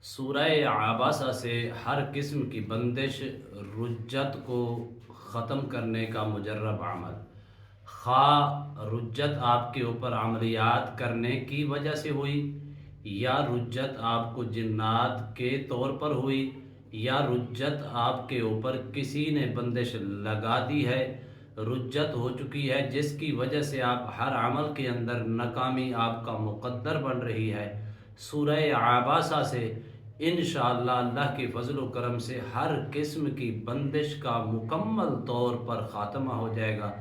सूरह आबासा से हर किस्म की बंदिश रुज्जत को ख़त्म करने का मुजर्रब अमल। खा रुज्जत आपके ऊपर अमलियात करने की वजह से हुई, या रुज्जत आपको जिन्नात के तौर पर हुई, या रुज्जत आपके ऊपर किसी ने बंदिश लगा दी है, रुज्जत हो चुकी है जिसकी वजह से आप हर अमल के अंदर नाकामी आपका मुकद्दर बन रही है। सूरह आबासा से इंशाअल्लाह अल्लाह के फजल व करम से हर किस्म की बंदिश का मुकम्मल तौर पर ख़ात्मा हो जाएगा।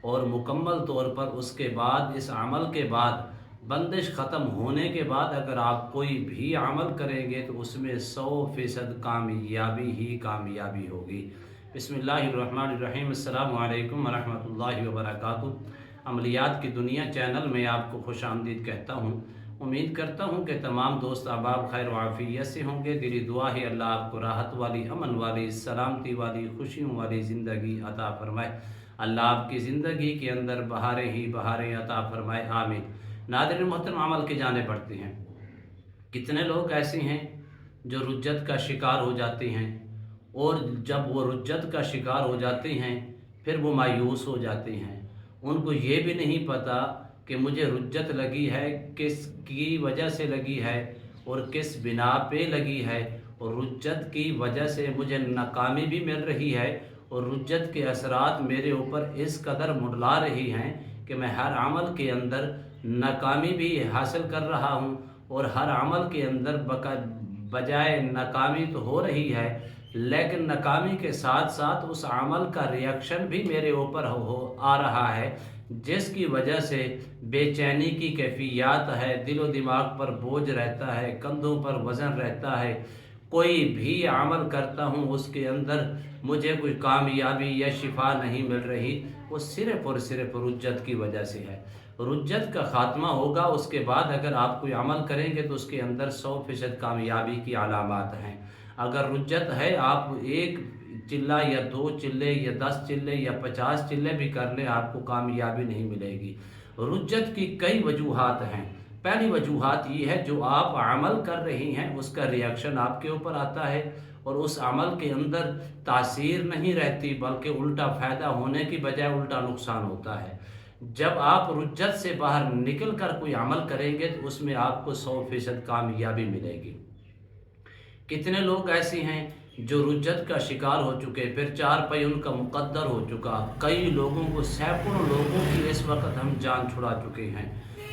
और मुकम्मल तौर पर उसके बाद, इस अमल के बाद, बंदिश ख़त्म होने के बाद अगर आप कोई भी अमल करेंगे तो उसमें 100% कामयाबी ही कामयाबी होगी। बिस्मिल्लाहिर्रहमानिर्रहीम। अस्सलामु अलैकुम वरहमतुल्लाहि वबरकातुहू। अमलियात की दुनिया चैनल में आपको खुश आमदीद कहता हूँ। उम्मीद करता हूँ कि तमाम दोस्त अहबाब खैर वाफ़ियत से होंगे। दिली दुआ है अल्लाह आपको राहत वाली, अमन वाली, सलामती वाली, खुशियों वाली ज़िंदगी अता फ़रमाए। अल्लाह आपकी ज़िंदगी के अंदर बहारें ही बहारें अता फ़रमाए, आमीन। नाज़रीन मोहतरम, अमल के जाने पड़ते हैं। कितने लोग ऐसे हैं जो रुज्जत का शिकार हो जाते हैं, और जब वो रुज्जत का शिकार हो जाते हैं फिर वो मायूस हो जाते हैं। उनको ये भी नहीं पता कि मुझे रुज्जत लगी है, किस की वजह से लगी है और किस बिना पे लगी है, और रुज्जत की वजह से मुझे नाकामी भी मिल रही है, और रुज्जत के असरात मेरे ऊपर इस कदर मुंडला रही हैं कि मैं हर अमल के अंदर नाकामी भी हासिल कर रहा हूँ, और हर अमल के अंदर बजाय नाकामी तो हो रही है, लेकिन नाकामी के साथ साथ उस अमल का रिएक्शन भी मेरे ऊपर हो आ रहा है, जिसकी वजह से बेचैनी की कैफियत है, दिलो दिमाग पर बोझ रहता है, कंधों पर वज़न रहता है। कोई भी अमल करता हूँ उसके अंदर मुझे कोई कामयाबी या शिफा नहीं मिल रही, वो सिर्फ़ और सिर्फ रुज्जत की वजह से है। रुज्जत का ख़ात्मा होगा, उसके बाद अगर आप कोई अमल करेंगे तो उसके अंदर 100% कामयाबी की अलामात हैं। अगर रुज्जत है, आप एक चिल्ला या 2 चिल्ले या 10 चिल्ले या 50 चिल्ले भी कर लें, आपको कामयाबी नहीं मिलेगी। रुज्जत की कई वजूहात हैं। पहली वजूहात ये है, जो आप अमल कर रही हैं उसका रिएक्शन आपके ऊपर आता है, और उस अमल के अंदर तासीर नहीं रहती, बल्कि उल्टा फ़ायदा होने की बजाय उल्टा नुकसान होता है। जब आप रुज्जत से बाहर निकल कर कोई अमल करेंगे तो उसमें आपको 100% कामयाबी मिलेगी। कितने लोग ऐसे हैं जो रुज्जत का शिकार हो चुके, फिर 4 पई उनका मुकद्दर हो चुका। कई लोगों को, सैकड़ों लोगों की इस वक्त हम जान छुड़ा चुके हैं।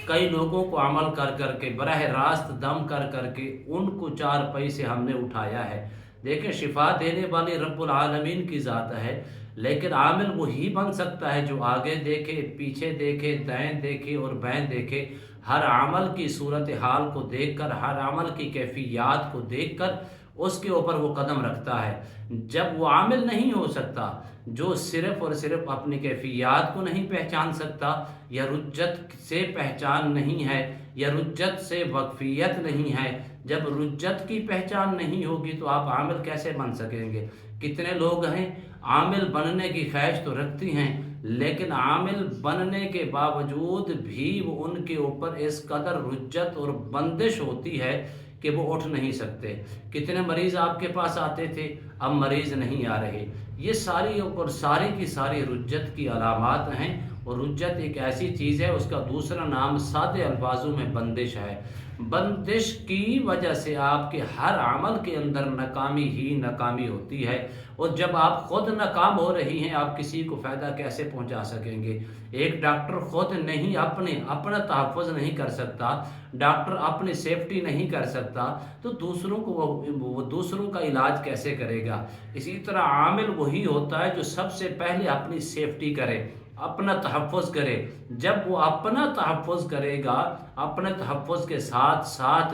कई लोगों को अमल कर कर के, बरह रास्त दम कर कर के उनको 4 पई से हमने उठाया है। देखिए, शिफा देने वाली रब्बुल आलमीन की ज़ात है, लेकिन आमिल वही बन सकता है जो आगे देखे, पीछे देखे, दाएं देखे और बाएं देखे, हर अमल की सूरत हाल को देखकर, हर अमल की कैफियत को देखकर उसके ऊपर वो कदम रखता है। जब वो आमिल नहीं हो सकता, जो सिर्फ़ और सिर्फ अपनी कैफियत को नहीं पहचान सकता, या रुज्जत से पहचान नहीं है, या रुज्जत से वक्फियत नहीं है, जब रुज्जत की पहचान नहीं होगी तो आप आमिल कैसे बन सकेंगे। कितने लोग हैं आमिल बनने की ख्वाहिश तो रखती हैं, लेकिन आमिल बनने के बावजूद भी वो उनके ऊपर इस कदर रुज्जत और बंदिश होती है कि वो उठ नहीं सकते। कितने मरीज़ आपके पास आते थे, अब मरीज़ नहीं आ रहे। ये सारी और सारी की सारी रुज्जत की अलामात हैं। और रुज्जत एक ऐसी चीज़ है, उसका दूसरा नाम सादे अल्फाजों में बंदिश है। बंदिश की वजह से आपके हर अमल के अंदर नाकामी ही नाकामी होती है, और जब आप खुद नाकाम हो रही हैं, आप किसी को फ़ायदा कैसे पहुंचा सकेंगे। एक डॉक्टर खुद नहीं अपना तहफ़्फ़ुज़ नहीं कर सकता, डॉक्टर अपनी सेफ्टी नहीं कर सकता, तो दूसरों को वो दूसरों का इलाज कैसे करेगा। इसी तरह आमिल वही होता है जो सबसे पहले अपनी सेफ्टी करे, अपना तहफ़्फ़ुज़ करे। जब वो अपना तहफ़्फ़ुज़ करेगा, अपने तहफ़्फ़ुज़ के साथ साथ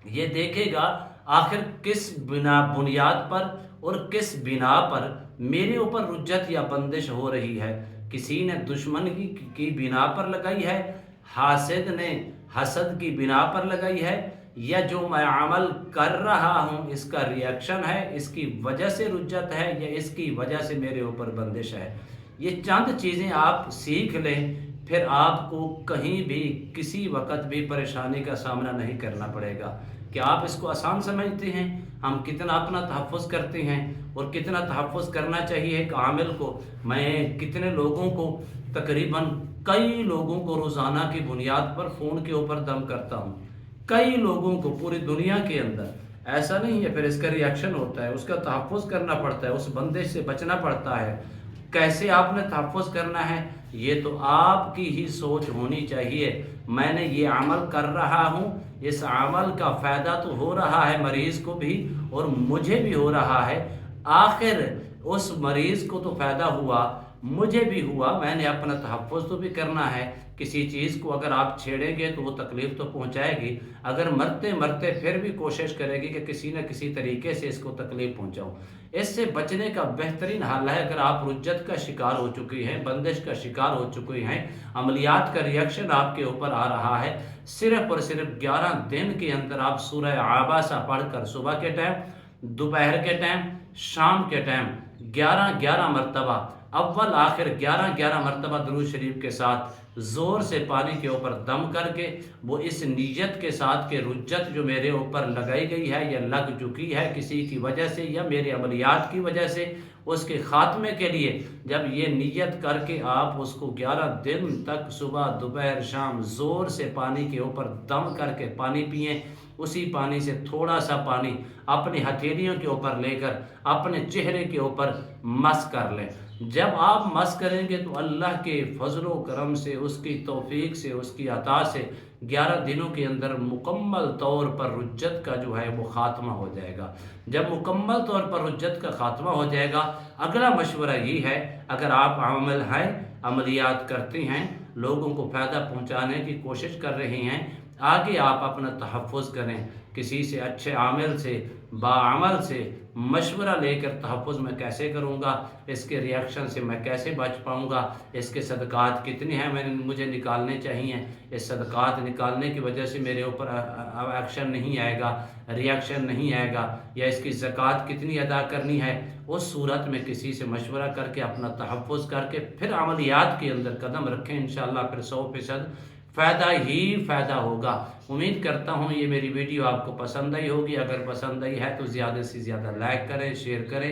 ये देखेगा आखिर किस बुनियाद पर और किस बिना पर मेरे ऊपर रुज्जत या बंदिश हो रही है। किसी ने दुश्मन की बिना पर लगाई है, हासिद ने हसद की बिना पर लगाई है, या जो मैं अमल कर रहा हूँ इसका रिएक्शन है, इसकी वजह से रुज्जत है, या इसकी वजह से मेरे ऊपर बंदिश है। ये चंद चीज़ें आप सीख लें, फिर आपको कहीं भी किसी वक्त भी परेशानी का सामना नहीं करना पड़ेगा। کہ آپ اس کو آسان سمجھتے ہیں؟ ہم کتنا اپنا تحفظ کرتے ہیں اور کتنا تحفظ کرنا چاہیے ایک عامل کو؟ میں کتنے لوگوں کو، تقریباً کئی لوگوں کو روزانہ کی بنیاد پر فون کے اوپر دم کرتا ہوں، کئی لوگوں کو پوری دنیا کے اندر۔ ایسا نہیں ہے، پھر اس کا ریاکشن ہوتا ہے، اس کا تحفظ کرنا پڑتا ہے، اس بندش سے بچنا پڑتا ہے۔ کیسے آپ نے تحفظ کرنا ہے یہ تو آپ کی ہی سوچ ہونی چاہیے۔ میں نے یہ عمل کر رہا ہوں، اس عمل کا فائدہ تو ہو رہا ہے مریض کو بھی اور مجھے بھی ہو رہا ہے، آخر اس مریض کو تو فائدہ ہوا، مجھے بھی ہوا، میں نے اپنا تحفظ تو بھی کرنا ہے۔ کسی چیز کو اگر آپ چھیڑیں گے تو وہ تکلیف تو پہنچائے گی، اگر مرتے مرتے پھر بھی کوشش کرے گی کہ کسی نہ کسی طریقے سے اس کو تکلیف پہنچاؤں۔ اس سے بچنے کا بہترین حل ہے، اگر آپ رجت کا شکار ہو چکی ہیں، بندش کا شکار ہو چکی ہیں، عملیات کا ریاکشن آپ کے اوپر آ رہا ہے، صرف اور صرف 11 دن کے اندر آپ سورہ عابسہ پڑھ کر صبح کے ٹائم، دوپہر کے ٹائم، شام کے ٹائم 11 مرتبہ، اول آخر 11 مرتبہ درود شریف کے ساتھ زور سے پانی کے اوپر دم کر کے، وہ اس نیت کے ساتھ کہ رجت جو میرے اوپر لگائی گئی ہے یا لگ چکی ہے کسی کی وجہ سے یا میرے عملیات کی وجہ سے، اس کے خاتمے کے لیے جب یہ نیت کر کے آپ اس کو 11 دن تک صبح دوپہر شام زور سے پانی کے اوپر دم کر کے پانی پئیں، اسی پانی سے تھوڑا سا پانی اپنی ہتھیلیوں کے اوپر لے کر اپنے چہرے کے اوپر مس کر لیں۔ جب آپ مس کریں گے تو اللہ کے فضل و کرم سے، اس کی توفیق سے، اس کی عطا سے 11 دنوں کے اندر مکمل طور پر رجت کا جو ہے وہ خاتمہ ہو جائے گا۔ جب مکمل طور پر رجت کا خاتمہ ہو جائے گا، اگلا مشورہ یہ ہے، اگر آپ عامل ہیں، عملیات کرتے ہیں، لوگوں کو فائدہ پہنچانے کی کوشش کر رہے ہیں، آگے آپ اپنا تحفظ کریں، کسی سے اچھے عامل سے، باعمل سے مشورہ لے کر تحفظ میں کیسے کروں گا، اس کے ریاکشن سے میں کیسے بچ پاؤں گا، اس کے صدقات کتنے ہیں مجھے نکالنے چاہیے، اس صدقات نکالنے کی وجہ سے میرے اوپر ایکشن نہیں آئے گا، ریاکشن نہیں آئے گا، یا اس کی زکوٰۃ کتنی ادا کرنی ہے، اس صورت میں کسی سے مشورہ کر کے اپنا تحفظ کر کے پھر عملیات کے اندر قدم رکھیں، انشاءاللہ پھر 100% فائدہ ہی فائدہ ہوگا۔ امید کرتا ہوں یہ میری ویڈیو آپ کو پسند آئی ہوگی، اگر پسند آئی ہے تو زیادہ سے زیادہ لائک کریں، شیئر کریں،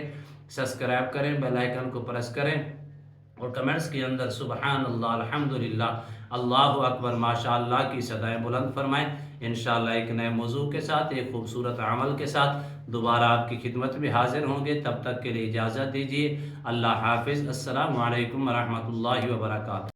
سبسکرائب کریں، بیل آئیکن کو پریس کریں اور کمنٹس کے اندر سبحان اللہ، الحمدللہ، اللہ اکبر، ماشاءاللہ کی صدائیں بلند فرمائیں۔ انشاءاللہ ایک نئے موضوع کے ساتھ، ایک خوبصورت عمل کے ساتھ دوبارہ آپ کی خدمت میں حاضر ہوں گے، تب تک کے لیے اجازت دیجیے، اللہ حافظ، السلام علیکم ورحمۃ اللہ وبرکاتہ۔